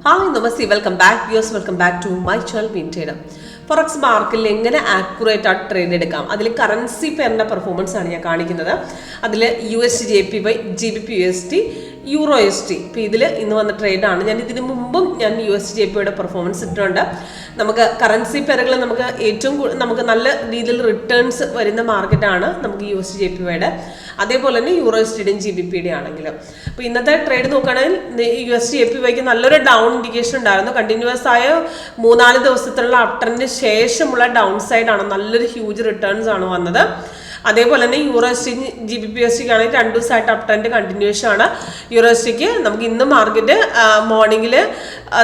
Hi, Namaste. Welcome back. Viewers, welcome back to my channel Vinted. Forex market എങ്ങനെ accurate ആയിട്ട് trade എടുക്കാം അതിൽ currency പെയറിന്റെ performance ആണ് ഞാൻ കാണിക്കുന്നത്. അതിൽ USD/JPY, GBP/USD, EUR/USD. ഇപ്പോൾ ഇതിൽ ഇന്ന് വന്ന ട്രേഡാണ്. ഞാൻ ഇതിന് മുമ്പും ഞാൻ USD/JPYയുടെ പെർഫോമൻസ് ഇട്ടിട്ടുണ്ട്. നമുക്ക് കറൻസി പെയറുകൾ നമുക്ക് നല്ല രീതിയിൽ റിട്ടേൺസ് വരുന്ന മാർക്കറ്റാണ് നമുക്ക് USD/JPYയുടെ. അതേപോലെ തന്നെ EUR/USDയുടെയും GBPയുടെ ആണെങ്കിലും. അപ്പോൾ ഇന്നത്തെ ട്രേഡ് നോക്കുകയാണെങ്കിൽ USD/JPYക്ക് നല്ലൊരു ഡൗൺ ഇൻഡിക്കേഷൻ ഉണ്ടായിരുന്നു. കണ്ടിന്യൂസ് ആയ 3-4 ദിവസത്തിലുള്ള അപ് ട്രെൻഡിന് ശേഷമുള്ള ഡൗൺ സൈഡ് ആണ്. നല്ലൊരു ഹ്യൂജ് റിട്ടേൺസ് ആണ് വന്നത്. അതേപോലെ തന്നെ EUR/USD, GBP/USD ആണെങ്കിൽ 2 ദിവസമായിട്ട് അപ് ട്രെൻഡ് കണ്ടിന്യൂഷൻ ആണ്. EUR/USDക്ക് നമുക്ക് ഇന്ന് മാർക്കറ്റ് മോർണിംഗിൽ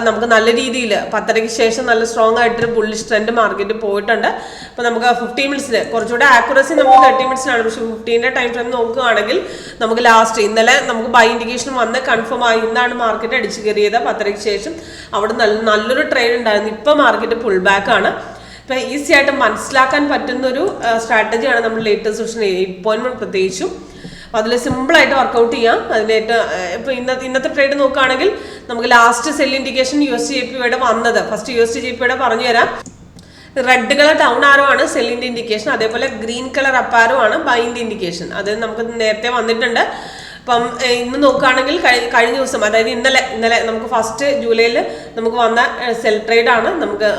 നമുക്ക് നല്ല രീതിയിൽ 10:30 ശേഷം നല്ല സ്ട്രോങ് ആയിട്ടൊരു ബുള്ളിഷ് ട്രെൻഡ് മാർക്കറ്റ് പോയിട്ടുണ്ട്. അപ്പോൾ നമുക്ക് 15 മിനിറ്റ്സിൽ കുറച്ചുകൂടെ ആക്യുറസി നമുക്ക് 30 മിനിറ്റ്സിലാണ്. പക്ഷേ 15ന്റെ ടൈം ഫ്രെയിം നോക്കുകയാണെങ്കിൽ നമുക്ക് ലാസ്റ്റ് ഇന്നലെ നമുക്ക് ബൈ ഇൻഡിക്കേഷൻ വന്ന് കൺഫേം ആയി. ഇന്നാണ് മാർക്കറ്റ് അടിച്ചു കയറിയത് 10:30 ശേഷം. അവിടെ നല്ലൊരു ട്രേഡ് ഉണ്ടായിരുന്നു. ഇപ്പോൾ മാർക്കറ്റ് പുൾ ബാക്ക് ആണ്. ഇപ്പം ഈസി ആയിട്ട് മനസ്സിലാക്കാൻ പറ്റുന്നൊരു സ്ട്രാറ്റജിയാണ് നമ്മൾ ലേറ്റസ്റ്റ് സെഷൻ 8.1 പ്രത്യേകിച്ചും. അപ്പോൾ അതിൽ സിമ്പിളായിട്ട് വർക്കൗട്ട് ചെയ്യാം. ഇപ്പോൾ ഇന്നത്തെ ട്രേഡ് നോക്കുകയാണെങ്കിൽ നമുക്ക് ലാസ്റ്റ് സെൽ ഇൻഡിക്കേഷൻ USD/JPYയുടെ വന്നത് ഫസ്റ്റ് USD/JPYയുടെ പറഞ്ഞു തരാം. റെഡ് കളർ ഡൗൺ ആരോ ആണ് സെല്ലിൻ്റെ ഇൻഡിക്കേഷൻ. അതേപോലെ ഗ്രീൻ കളർ അപ്പ് ആരോ ആണ് ബൈൻ്റെ ഇൻഡിക്കേഷൻ. അത് നമുക്ക് നേരത്തെ വന്നിട്ടുണ്ട്. അപ്പം ഇന്ന് നോക്കുകയാണെങ്കിൽ കഴിഞ്ഞ ദിവസം അതായത് ഇന്നലെ നമുക്ക് 1 ജൂലൈയിൽ നമുക്ക് വന്ന സെൽ ട്രേഡ് ആണ്. നമുക്ക്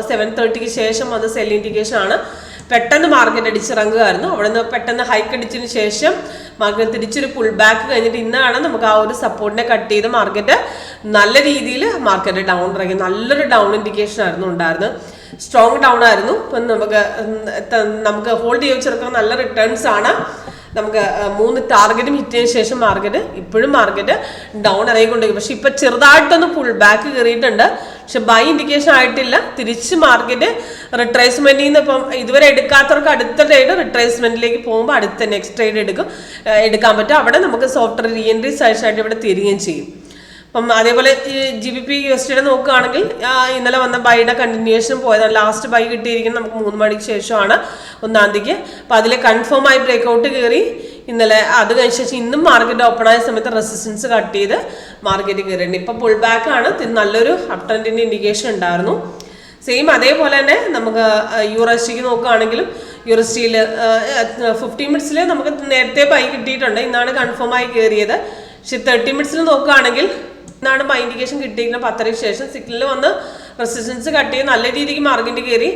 7:30 ശേഷം വന്ന സെൽ ഇൻഡിക്കേഷൻ ആണ്. പെട്ടെന്ന് മാർക്കറ്റ് അടിച്ചിറങ്ങുകയായിരുന്നു. അവിടെ നിന്ന് പെട്ടെന്ന് ഹൈക്ക് അടിച്ചതിന് ശേഷം മാർക്കറ്റ് തിരിച്ചൊരു പുൾ ബാക്ക് കഴിഞ്ഞിട്ട് ഇന്നാണ് നമുക്ക് ആ ഒരു സപ്പോർട്ടിനെ കട്ട് ചെയ്ത് മാർക്കറ്റ് നല്ല രീതിയിൽ മാർക്കറ്റ് ഡൗൺ ഇറങ്ങി. നല്ലൊരു ഡൗൺ ഇൻഡിക്കേഷൻ ആയിരുന്നു ഉണ്ടായിരുന്നത്. സ്ട്രോങ് ഡൗൺ ആയിരുന്നു. ഇപ്പം നമുക്ക് ഹോൾഡ് ചെയ്ത് വെച്ചെടുക്കുന്ന നല്ല റിട്ടേൺസ് ആണ്. നമുക്ക് 3 ടാർഗറ്റും ഹിറ്റ് ചെയ്തതിനു ശേഷം ഇപ്പോഴും മാർക്കറ്റ് ഡൗൺ ഇറങ്ങിക്കൊണ്ടിരിക്കും. പക്ഷെ ഇപ്പൊ ചെറുതായിട്ടൊന്ന് പുൾ ബാക്ക് കയറിയിട്ടുണ്ട്. പക്ഷെ ബൈ ഇൻഡിക്കേഷൻ ആയിട്ടില്ല. തിരിച്ച് മാർക്കറ്റ് റിട്രേസ്മെന്റിൽ നിന്ന് ഇപ്പം ഇതുവരെ എടുക്കാത്തവർക്ക് അടുത്ത ട്രേഡ് റിട്രേസ്മെന്റിലേക്ക് പോകുമ്പോൾ അടുത്ത നെക്സ്റ്റ് ട്രേഡ് എടുക്കാൻ പറ്റും. അവിടെ നമുക്ക് സോഫ്റ്റ്വെയർ റീ എൻട്രി സൈസായിട്ട് ഇവിടെ തിരികെയും ചെയ്യും. അപ്പം അതേപോലെ GBP/USDയുടെ നോക്കുകയാണെങ്കിൽ ഇന്നലെ വന്ന ബൈയുടെ കണ്ടിന്യൂഷൻ പോയതാണ്. ലാസ്റ്റ് ബൈ കിട്ടിയിരിക്കുന്നത് നമുക്ക് 3 മണിക്ക് ശേഷമാണ് 1-ാം തീയതിക്ക്. അപ്പം അതിൽ കൺഫേം ആയി ബ്രേക്ക്ഔട്ട് കയറി ഇന്നലെ. അത് കഴിഞ്ഞ ശേഷം ഇന്നും മാർക്കറ്റ് ഓപ്പൺ ആയ സമയത്ത് റെസിസ്റ്റൻസ് കട്ട് ചെയ്ത് മാർക്കറ്റ് കയറിയിട്ടുണ്ട്. ഇപ്പം പുൾ ബാക്ക് ആണ്. നല്ലൊരു അപ് ട്രെൻഡിൻ്റെ ഇൻഡിക്കേഷൻ ഉണ്ടായിരുന്നു. സെയിം അതേപോലെ തന്നെ നമുക്ക് EUR/USDക്ക് നോക്കുകയാണെങ്കിലും USDയിൽ 15 മിനിറ്റ്സിൽ നമുക്ക് നേരത്തെ ബൈ കിട്ടിയിട്ടുണ്ട്. ഇന്നാണ് കൺഫേം ആയി കയറിയത്. പക്ഷെ 30 മിനിറ്റ്സിൽ നോക്കുകയാണെങ്കിൽ ഇന്നാണ് ബൈ ഇൻഡിക്കേഷൻ കിട്ടിയിരിക്കുന്നത് 10:30 ശേഷം. സിഗ്നൽ വന്ന് റെസിസ്റ്റൻസ് കട്ട് ചെയ്ത് നല്ല രീതിക്ക് മാർക്കറ്റ് കയറി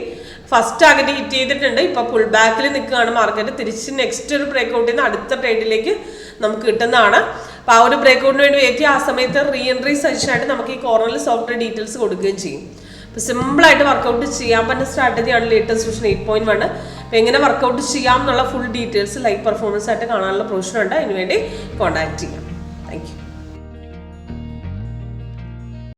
ഫസ്റ്റ് ടാർഗറ്റ് ഹിറ്റ് ചെയ്തിട്ടുണ്ട്. ഇപ്പോൾ പുൾ ബാക്കിൽ നിൽക്കുകയാണ് മാർക്കറ്റ്. തിരിച്ച് നെക്സ്റ്റ് ഒരു ബ്രേക്ക്ഔട്ടിൽ നിന്ന് അടുത്ത ട്രേഡിലേക്ക് നമുക്ക് കിട്ടുന്നതാണ്. അപ്പോൾ ആ ഒരു ബ്രേക്ക്ഔട്ടിന് വേണ്ടി വെയിറ്റ് ആ സമയത്ത് റീ എൻട്രി സജഷനായിട്ട് നമുക്ക് ഈ കോർണറിൽ സോഫ്റ്റ്വെയർ ഡീറ്റെയിൽസ് കൊടുക്കുകയും ചെയ്യും. അപ്പോൾ സിമ്പിളായിട്ട് വർക്കൗട്ട് ചെയ്യാൻ പറ്റുന്ന സ്ട്രാറ്റജിയാണ് ലേറ്റസ്റ്റ് സെഷൻ 8.1. അപ്പോൾ എങ്ങനെ വർക്കൗട്ട് ചെയ്യാം എന്നുള്ള ഫുൾ ഡീറ്റെയിൽസ് ലൈവ് പെർഫോമൻസ് ആയിട്ട് കാണാനുള്ള പ്രൊവിഷൻ ഉണ്ട്. അതിനുവേണ്ടി കോൺടാക്ട് ചെയ്യാം. Thank you.